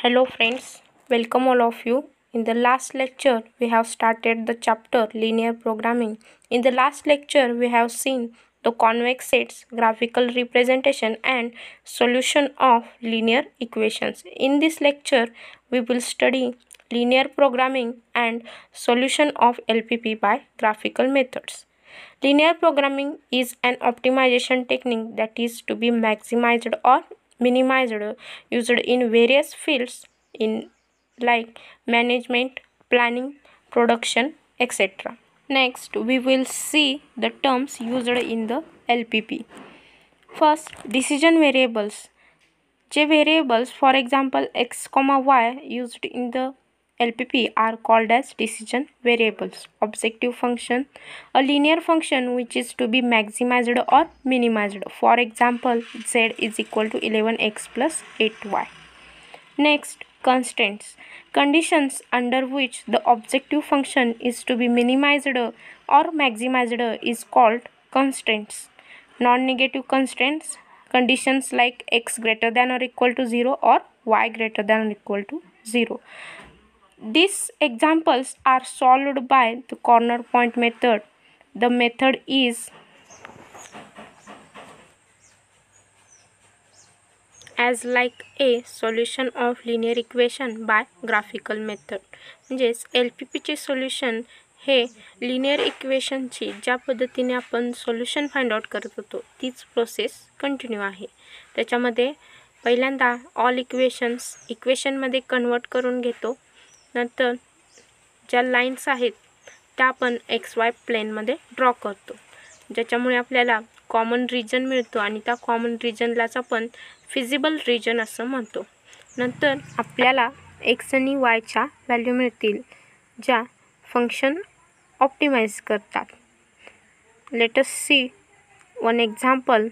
Hello friends, welcome all of you. In the last lecture, we have started the chapter Linear Programming. In the last lecture, we have seen the convex sets, graphical representation and solution of linear equations. In this lecture, we will study linear programming and solution of LPP by graphical methods. Linear programming is an optimization technique that is to be maximized or minimized used in various fields in like management, planning, production, etc. Next, we will see the terms used in the LPP. First, decision variables. J variables, for example x, y used in the LPP are called as decision variables. Objective function, a linear function which is to be maximized or minimized. For example, z is equal to 11x plus 8y. Next, constraints. Conditions under which the objective function is to be minimized or maximized is called constraints. Non-negative constraints, conditions like x greater than or equal to 0 or y greater than or equal to 0. These examples are solved by the corner point method. The method is as like a solution of linear equation by graphical method. म्हणजेच LPPचे solution हे linear इक्वेशनची ज्या पद्धतीने आपण solution find out करत होतो तीच process continue आहे. त्याच्यामध्ये पहिल्यांदा ऑल इक्वेशनमध्ये कन्वर्ट करून घेतो. नंतर ज्या लाईन्स आहेत त्या आपण XY प्लेनमध्ये ड्रॉ करतो, ज्याच्यामुळे आपल्याला कॉमन रिजन मिळतो आणि त्या कॉमन रिजनलाच आपण फिजिबल रिजन असं म्हणतो. नंतर आपल्याला x आणि yच्या व्हॅल्यू मिळतील ज्या फंक्शन ऑप्टिमाइज करतात. Let us see one example.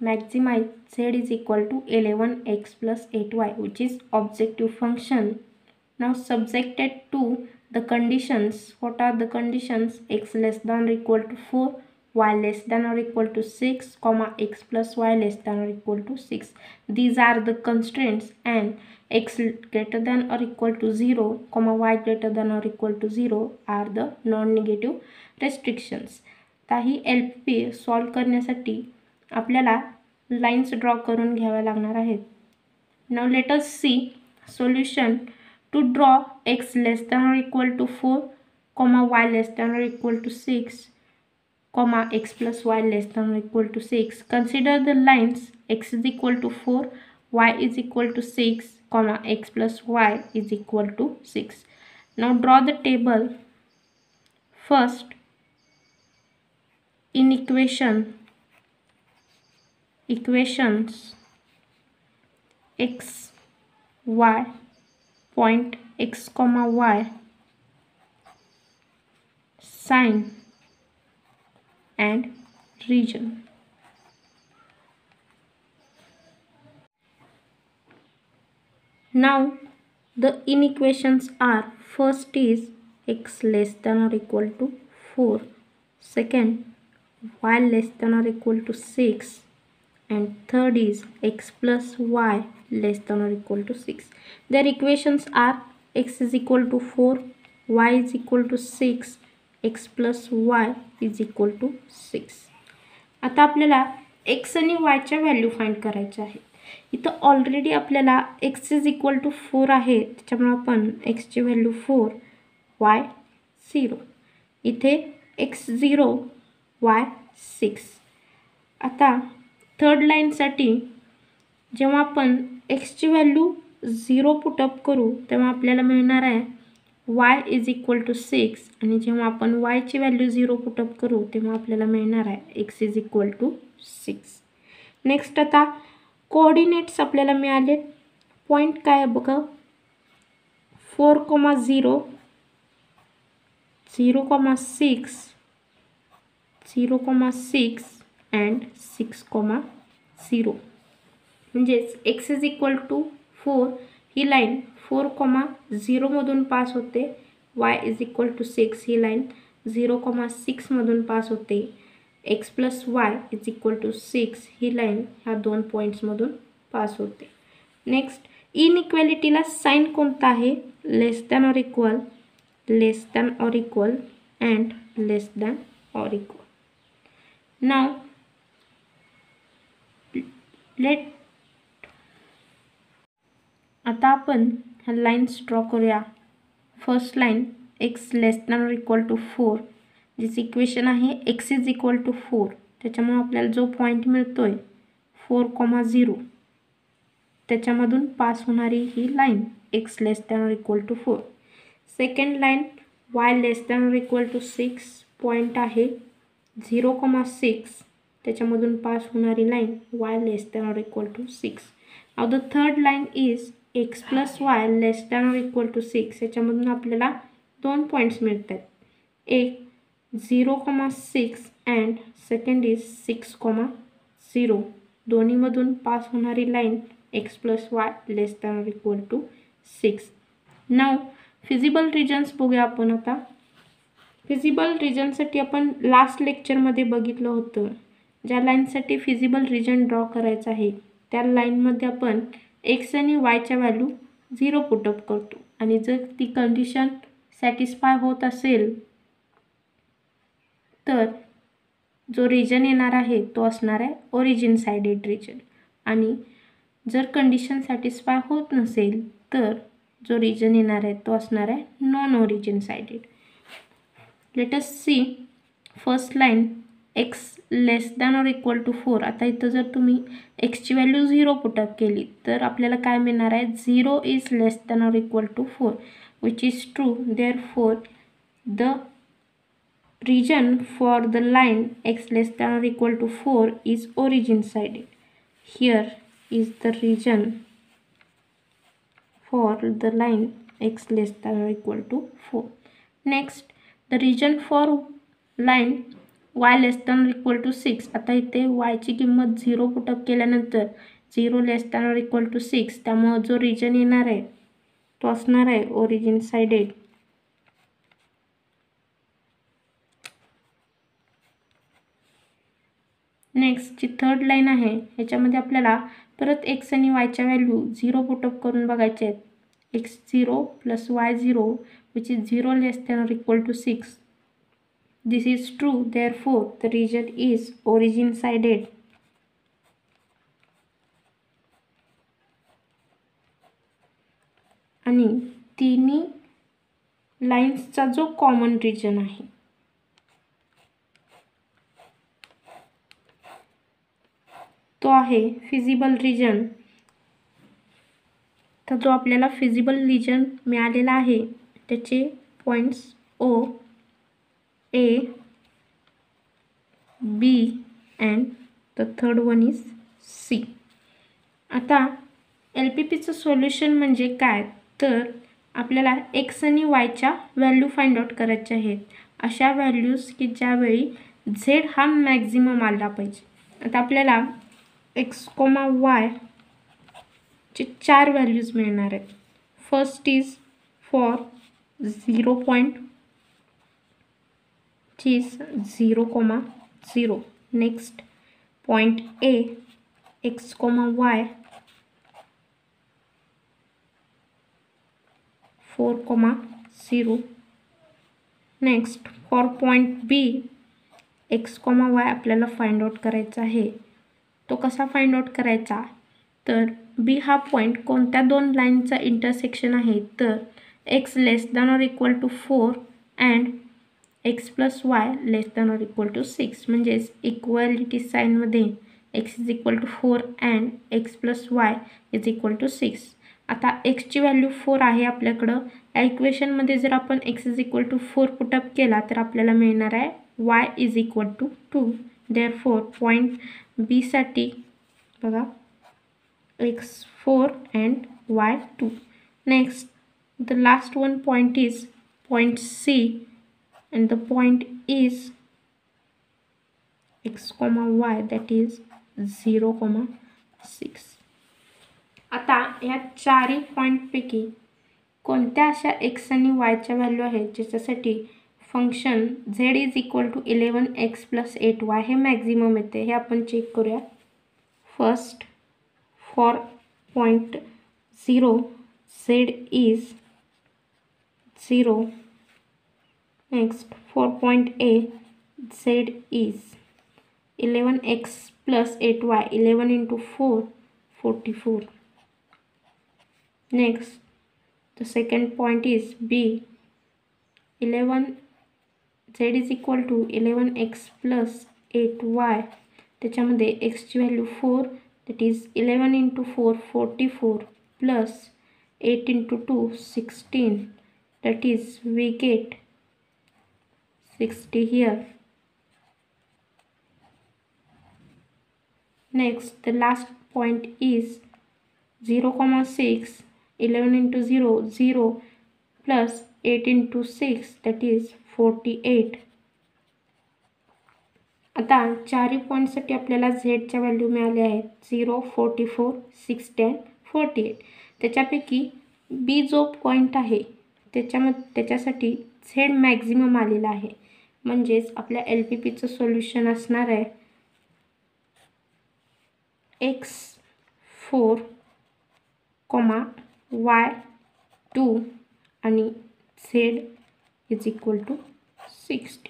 Maximize z is equal to 11x plus 8y which is objective function. Now subjected to the conditions. What are the conditions? X less than or equal to 4, y less than or equal to 6, comma x plus y less than or equal to 6. These are the constraints, and x greater than or equal to 0, comma y greater than or equal to 0 are the non-negative restrictions. काही LPP solve करण्यासाठी आपल्याला lines draw करून घ्याव्या लागणार आहेत. Now let us see solution to draw x less than or equal to 4, comma y less than or equal to 6, comma x plus y less than or equal to 6. Consider the lines x is equal to 4, y is equal to 6, comma x plus y is equal to 6. Now draw the table. First, in equations x, y, point x comma y, sign and region. Now the inequations are: first is x less than or equal to 4, second y less than or equal to 6, and third is x plus y less than or equal to 6. Their equations are x is equal to 4, y is equal to 6, x plus y is equal to 6. आता आपल्याला x आणि y च्या value find करायच्या आहेत. इथं already आपल्याला x is equal to 4 आहे, त्याच्यामुळे आपण x ची व्हॅल्यू 4, y 0, इथे x 0, y 6. आता थर्ड लाईनसाठी जेव्हा आपण x ची व्हॅल्यू 0 पुटअप करू तेव्हा आपल्याला मिळणार आहे y इज इक्वल टू 6, आणि जेव्हा आपण y ची व्हॅल्यू 0 पुटअप करू तेव्हा आपल्याला मिळणार आहे x is equal to 6. Next आता कोऑर्डिनेट्स आपल्याला मिळाले. पॉईंट काय आहे बघा, 4, 0, 0, 6, 0, 6 and 6, 0. म्हणजेच x इज इक्वल टू 4 ही लाईन 4, 0 मधून पास होते, y इज इक्वल टू 6 ही लाईन 0, 6 मधून पास होते, x plus y is equal to 6 ही लाईन ह्या दोन पॉईंट्समधून पास होते. नेक्स्ट इनइक्वॅलिटीला साइन कोणता आहे? Less than or equal, less than or equal and less than or equal. Now let आता आपण ह्या लाईन्स ड्रॉ करूया. First line x less than or equal to 4, जिचं इक्वेशन आहे एक्स इज इक्वल टू 4. त्याच्यामुळे आपल्याला जो पॉईंट मिळतोय 4,0 त्याच्यामधून पास होणारी ही line x less than or equal to 4. Second line y less than or equal to 6, point आहे 0,6 त्याच्यामधून पास होणारी line y less than or equal to 6. Now the third line is x plus y less than or equal to 6. याच्यामधून आपल्याला 2 points मिळत आहेत. एक 0,6 and second is 6,0. दोन्हीमधून pass होणारी line x plus y less than or equal to 6. Now feasible regions बघूया आपण आता. फिजिबल रिजनसाठी आपण लास्ट लेक्चरमध्ये बघितलं होतं. ज्या लाईनसाठी फिजिबल रिजन ड्रॉ करायचं आहे त्या लाईनमध्ये आपण एक्स आणि वायच्या व्हॅल्यू 0 पुटअप करतो आणि जर ती कंडिशन सॅटिस्फाय होत असेल तर जो रिजन येणार आहे तो असणार आहे ओरिजिन साइडेड रिजन, आणि जर कंडिशन सॅटिस्फाय होत नसेल तर जो रिजन येणार आहे तो असणार आहे non origin sided. Let us see first line x less than or equal to 4. आता इथं जर तुम्ही एक्सची व्हॅल्यू 0 पुटअप केली तर आपल्याला काय मिळणार आहे? 0 is less than or equal to 4 which is true. Therefore the region for the line x less than or equal to 4 is origin sided. Here is the region for the line x less than or equal to 4. Next, the region for line y less than or equal to 6. आता इथे y ची किंमत 0 put up केल्यानंतर 0 less than or equal to 6, त्यामुळे जो region येणार आहे तो असणार आहे origin sided. नेक्स्ट जी थर्ड लाईन आहे ह्याच्यामध्ये आपल्याला परत एक्स आणि वायच्या व्हॅल्यू 0 पुटअप करून बघायचे आहेत. x0 plus y0 which is 0 less than or equal to 6. This is true. Therefore the region is origin sided. आणि तिन्ही लाईन्सचा जो कॉमन रिजन आहे तो आहे फिजिबल रिजन. तर जो आपल्याला फिजिबल रिजन मिळालेला आहे त्याचे points O, A, B and the third one is C. आता एल पी पीचं सोल्युशन म्हणजे काय? तर आपल्याला एक्स आणि वायच्या व्हॅल्यू फाइंड आउट करायच्या आहेत. अशा व्हॅल्यूज की ज्यावेळी झेड हा मॅक्झिमम आला पाहिजे. आता आपल्याला एक्स कॉमा वाय चे 4 व्हॅल्यूज मिळणार आहेत. First is for 0 point which is 0,0. Next point A x comma y 4,0. Next for point B x comma y आपल्याला फाइंड आउट करायचा आहे. तो कसा फाइंड आउट करायचा? तर बी हा पॉईंट कोणत्या दोन लाईनचा इंटरसेक्शन आहे? तर x less than or equal to 4 and x plus y less than or equal to 6. म्हणजेच इक्वॅलिटी साईनमध्ये x is equal to 4 and x plus y is equal to 6. आता एक्सची व्हॅल्यू 4 आहे आपल्याकडं. या इक्वेशनमध्ये जर आपण x is equal to 4 put up केला तर आपल्याला मिळणार आहे y is equal to 2. Therefore point B साठी बघा x4 and y2. Next, the last one point is point C and the point is x comma y, that is 0,6. आता या चारही पॉईंटपैकी कोणत्या अशा x आणि yच्या व्हॅल्यू आहेत ज्याच्यासाठी function z is equal to 11x plus 8y हे मॅक्झिमम येते हे आपण चेक करूया. First for point 0, z is 0. Next, for point A, z is 11x plus 8y. 11 into 4, 44. Next, the second point is B. 11 z is equal to 11x plus 8y. त्याच्यामध्ये x ची value 4, that is 11 into 4, 44 plus 8 into 2, 16, that is we get 60 here. Next, the last point is 0, 6, 11 into 0, 0 plus 8 into 6, that is 48. आता चारही पॉईंटसाठी आपल्याला झेडच्या value मिळाल्या आहेत 0, 44, 60 and 48. त्याच्यापैकी B जो point आहे त्याच्यासाठी झेड मॅक्झिमम आलेला आहे. म्हणजेच आपल्या LPPचं सोल्युशन असणार आहे x4, y2 आणि z इज इक्वल टू 60.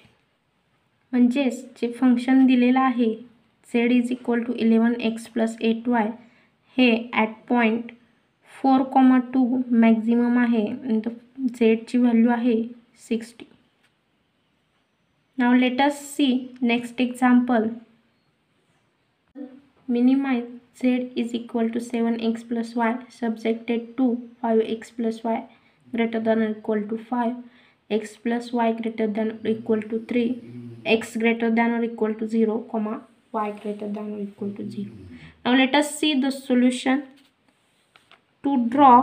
म्हणजेच जे फंक्शन दिलेलं आहे z is equal to 11x plus 8y हे ॲट पॉईंट 4, 2 मॅक्झिमम आहे आणि झेडची व्हॅल्यू आहे 60. Now let us see next example. Minimize z is equal to 7x plus y subjected to 5x plus y greater than or equal to 5, x plus y greater than or equal to 3, x greater than or equal to 0, y greater than or equal to 0. Now let us see the solution. To draw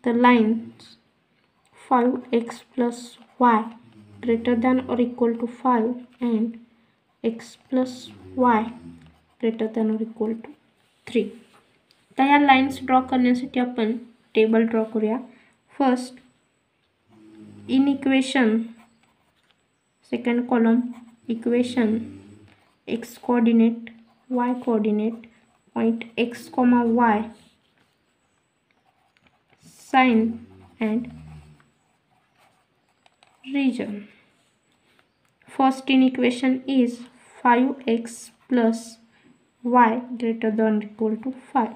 the lines 5x plus y greater than or equal to 5 and x plus y greater than or equal to 3. तर या lines draw करण्यासाठी आपण table draw करूया. First, in equation, second column equation, x coordinate, y coordinate, point x, y, sign and region. First in equation is 5x plus y greater than or equal to 5.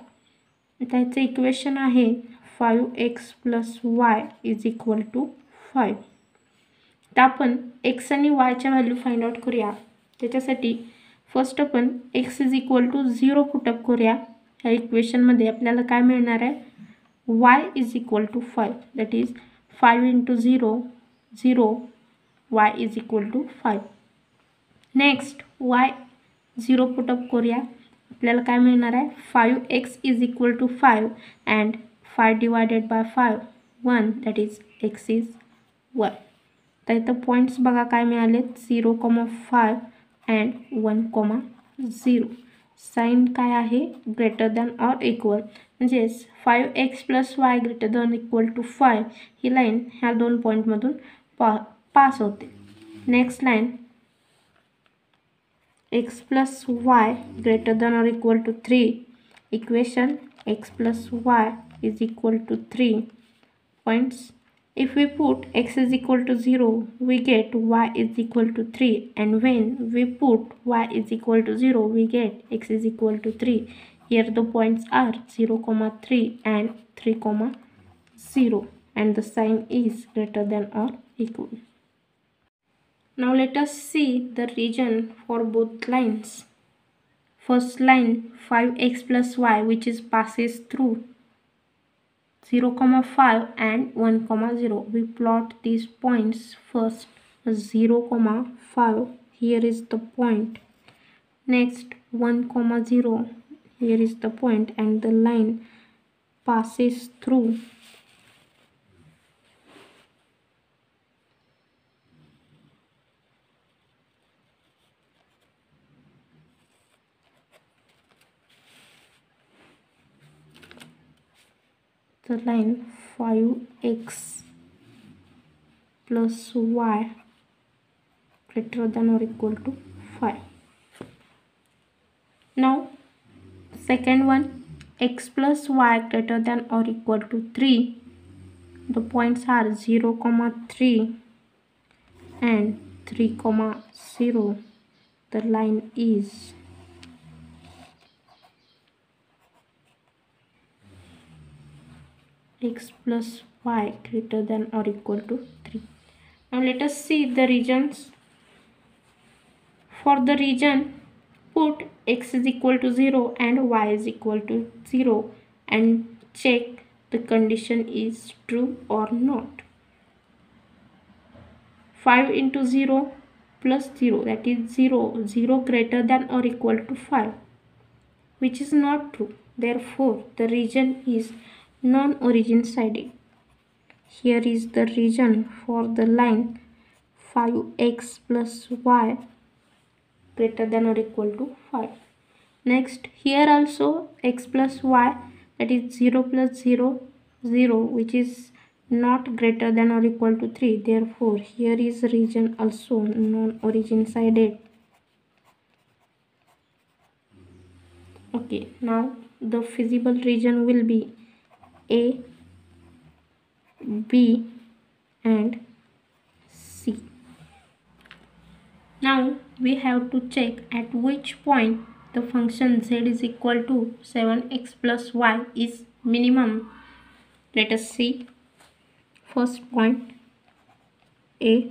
त्याचे equation आहे 5x plus y is equal to 5. तर आपण x आणि y च्या value find out करूया. त्याच्यासाठी first आपण x is equal to 0 put up करूया. या इक्वेशनमध्ये आपल्याला काय मिळणार आहे y is equal to 5, that is 5 into 0, 0, y is equal to 5. Next y 0 put up करूया. आपल्याला काय मिळणार आहे 5x is equal to 5 and 5 divided by 5, 1, that is x is 1. तर इथं पॉईंट्स बघा काय मिळालेत 0, 5 and 1, 0. साइन काय आहे ग्रेटर दॅन ऑर इक्वल, म्हणजेच 5x plus y greater than equal to 5 ही लाईन ह्या दोन पॉईंटमधून पास होते. Next line x plus y greater than or equal to 3, equation x plus y is equal to 3 points. If we put x is equal to 0, we get y is equal to 3, and when we put y is equal to 0, we get x is equal to 3. Here the points are 0, 3 and 3, 0, and the sign is greater than or equal. Now let us see the region for both lines. First line 5x plus y, which is passes through 0, 5 and 1, 0. We plot these points. First 0, 5, here is the point. Next 1, 0, here is the point, and the line passes through the line 5x plus y greater than or equal to 5. Now Second one, x plus y greater than or equal to 3. The points are 0, 3 and 3, 0. The line is x plus y greater than or equal to 3. Now let us see the regions. For the region, put x is equal to 0 and y is equal to 0 and check the condition is true or not. 5 into 0 plus 0, that is 0. 0 greater than or equal to 5, which is not true. Therefore, the region is non-origin sided. Here is the region for the line 5x plus y greater than or equal to 5. Next, here also x plus y, that is 0 plus 0, 0, which is not greater than or equal to 3. Therefore, here is region also non-origin sided. Okay, now the feasible region will be A, B and C. Now we have to check at which point the function z is equal to 7x plus y is minimum. Let us see. First point A,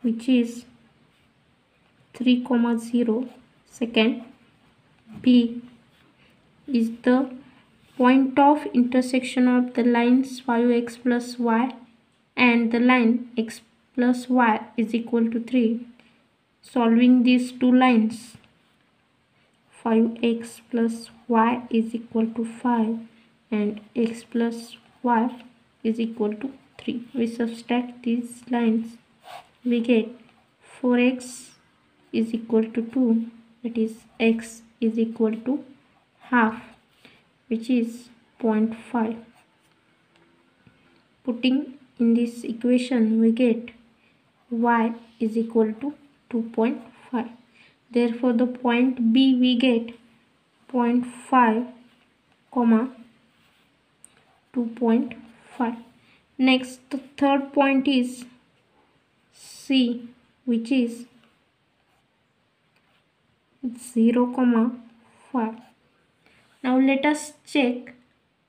which is 3, 0. Second, B is the point of intersection of the lines 5x plus y and the line x plus y is equal to 3. Solving these two lines, 5x plus y is equal to 5 and x plus y is equal to 3. We subtract these lines, we get 4x is equal to 2, that is x is equal to half, which is 0.5. Putting in this equation, we get y is equal to 2.5. Therefore, the point B we get 0.5, 2.5. Next, the third point is C, which is 0, 5. Now let us check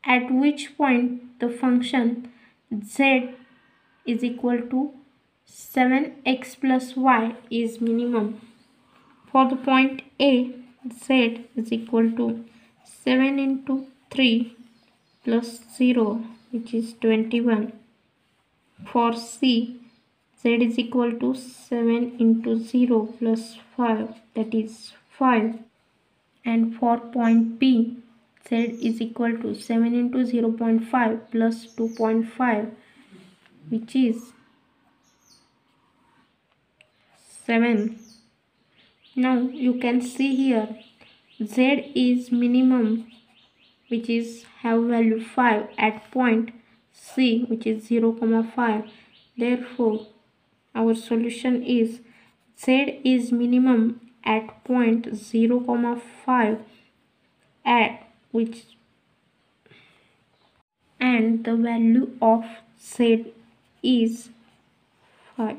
at which point the function z is equal to 7x plus y is minimum. For the point A, z is equal to 7 into 3 plus 0, which is 21. For C, z is equal to 7 into 0 plus 5, that is 5. And for point P, z is equal to 7 into 0.5 plus 2.5, which is 7. Now you can see here z is minimum, which is have value 5 at point C, which is 0, 5. Therefore, our solution is z is minimum at point 0, 5 at which, and the value of z is 5.